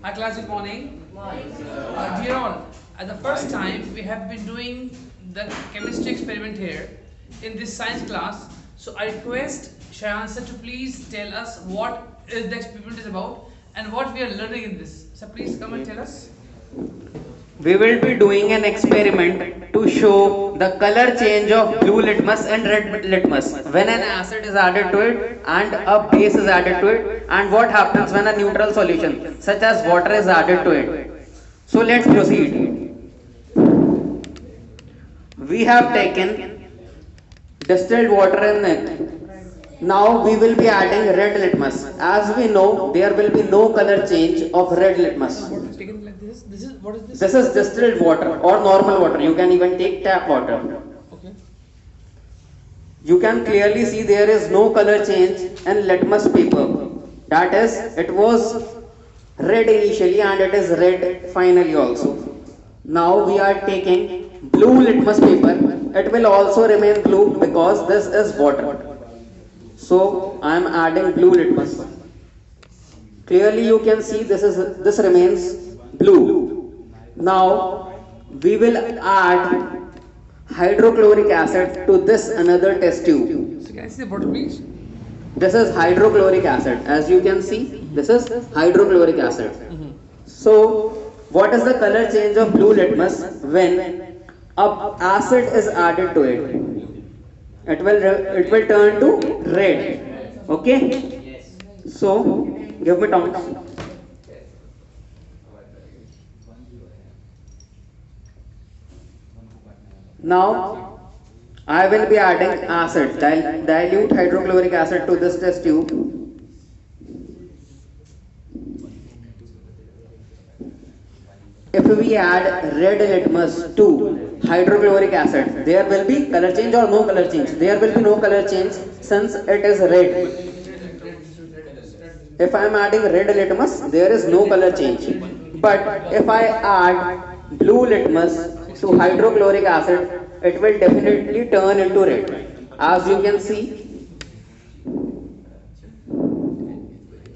Hi class, good morning. Dear all, at the first time we have been doing the chemistry experiment here in this science class. So I request Shayan sir to please tell us what is the experiment is about and what we are learning in this. So please come and tell us. We will be doing an experiment to show the color change of blue litmus and red litmus when an acid is added to it and a base is added to it, and what happens when a neutral solution such as water is added to it. So let's proceed. We have taken distilled water in it. Now we will be adding red litmus. As we know, there will be no color change of red litmus. Taken like this. This is what is this? This is distilled water or normal water. You can even take tap water. Okay. You can clearly see there is no color change in litmus paper. That is, it was red initially and it is red finally also. Now we are taking blue litmus paper. It will also remain blue because this is water. So I am adding blue litmus. Clearly you can see this remains blue. Now we will add hydrochloric acid to this another test tube. So can I see the bottle please? This is hydrochloric acid. As you can see, this is hydrochloric acid. So what is the color change of blue litmus when a acid is added to it? It will turn to red. Okay? So give me tongs. Now I will be adding acid, dilute hydrochloric acid to this test tube. If we add red litmus to hydrochloric acid, there will be color change or no color change? There will be no color change since it is red. If I am adding red litmus, there is no color change. But if I add blue litmus to hydrochloric acid, it will definitely turn into red. As you can see,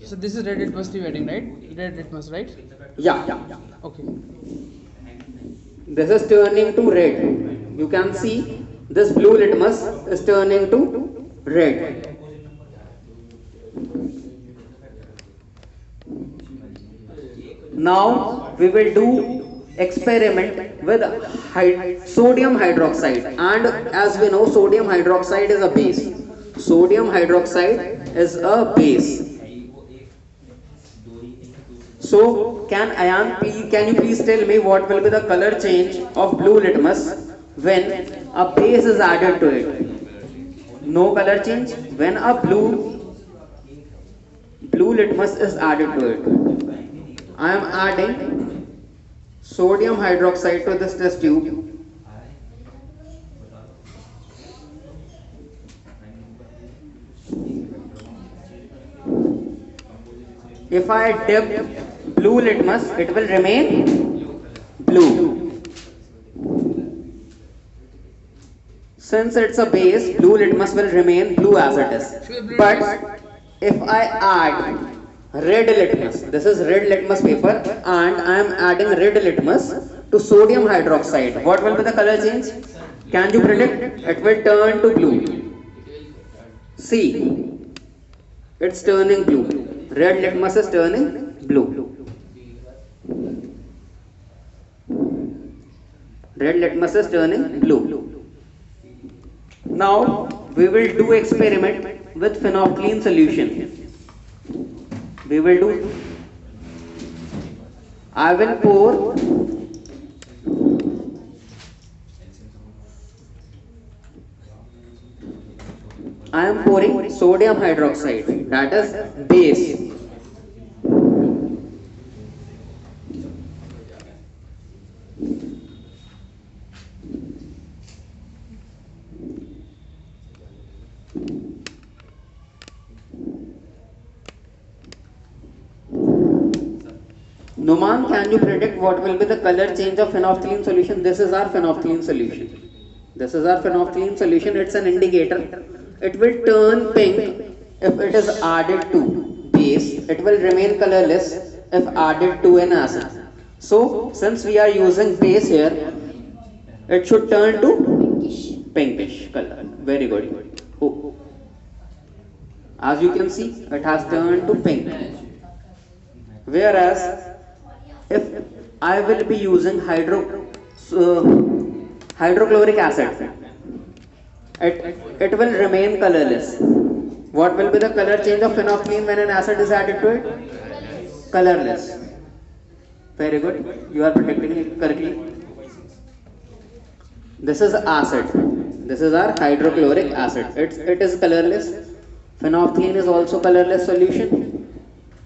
So this is red litmus we adding, right? Red litmus, right? yeah, Okay. this is turning to red. You can see this blue litmus is turning to red. Now we will do experiment with sodium hydroxide, and as we know, sodium hydroxide is a base. Sodium hydroxide is a base. So can you please tell me what will be the color change of blue litmus when a base is added to it? No color change when a blue litmus is added to it. I am adding sodium hydroxide to this test tube. If I dip blue litmus, it will remain blue. Since it's a base, blue litmus will remain blue as it is. But if I add red litmus, this is red litmus paper, and I am adding red litmus to sodium hydroxide, what will be the color change? Can you predict? It will turn to blue. See, it's turning blue. Red litmus is turning blue. Red litmus is turning blue. Now we will do experiment with phenolphthalein solution. We will do. I will pour I am pouring sodium hydroxide, that is base. Numan, can you predict what will be the color change of phenolphthalein solution? This is our phenolphthalein solution. This is our phenolphthalein solution. It's an indicator. It will turn pink if it is added to base. It will remain colorless if added to an acid. So since we are using base here, it should turn to pinkish color. Very good. Oh. As you can see, it has turned to pink. Whereas if I will be using hydrochloric acid, it will remain colorless. What will be the color change of phenolphthalein when an acid is added to it? Colorless. Very good. You are predicting it correctly. This is acid. This is our hydrochloric acid. It is colorless. Phenolphthalein is also colorless solution.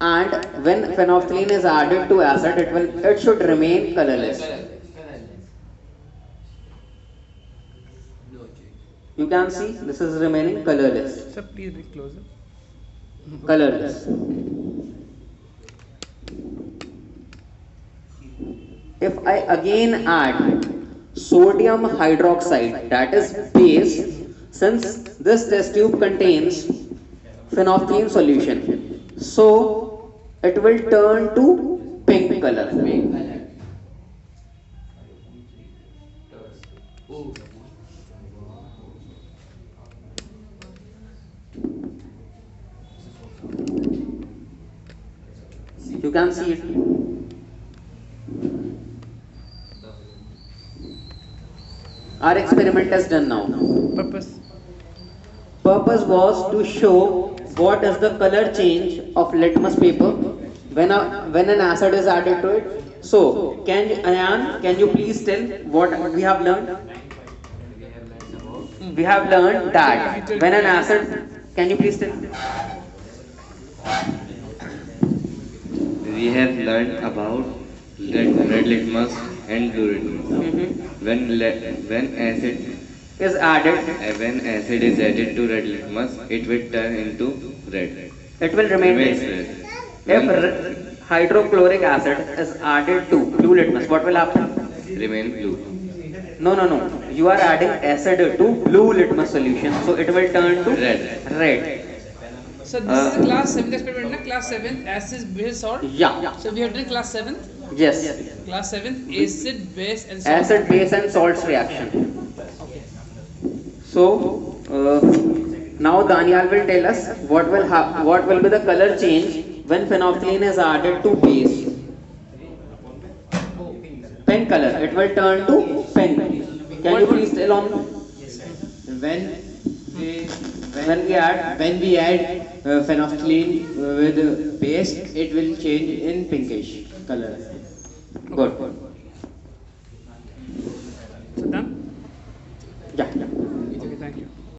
And when phenolphthalein is added to acid, it should remain colorless. You can see this is remaining colorless. Sir, please be closer. Colorless. If I again add sodium hydroxide, that is base, since this test tube contains phenolphthalein solution, so it will turn to pink color. You can see it. Our experiment is done now. Purpose. Purpose was to show what is the color change of litmus paper when an acid is added to it. So, Ayan, can you please tell what we have learned? We have learned that when an acid, can you please tell? We have learned about red litmus and blue litmus. Is added, When acid is added to red litmus, it will turn into red. it will remain Remains red. red. If hydrochloric acid is added to blue litmus, what will happen? Remain blue. No. You are adding acid to blue litmus solution, so it will turn to Red. red. So this is a class 7 experiment, na? Class 7 acid, base, salt. Yeah. So we have done class 7. Yes. Class 7 acid, base and salt. Acid, base, and salts reaction. So now Daniel will tell us what will be the color change when phenolphthalein is added to base. Pink color. It will turn to pink. Can you please tell on? When we add phenolphthalein with base, it will change in pinkish color. Good.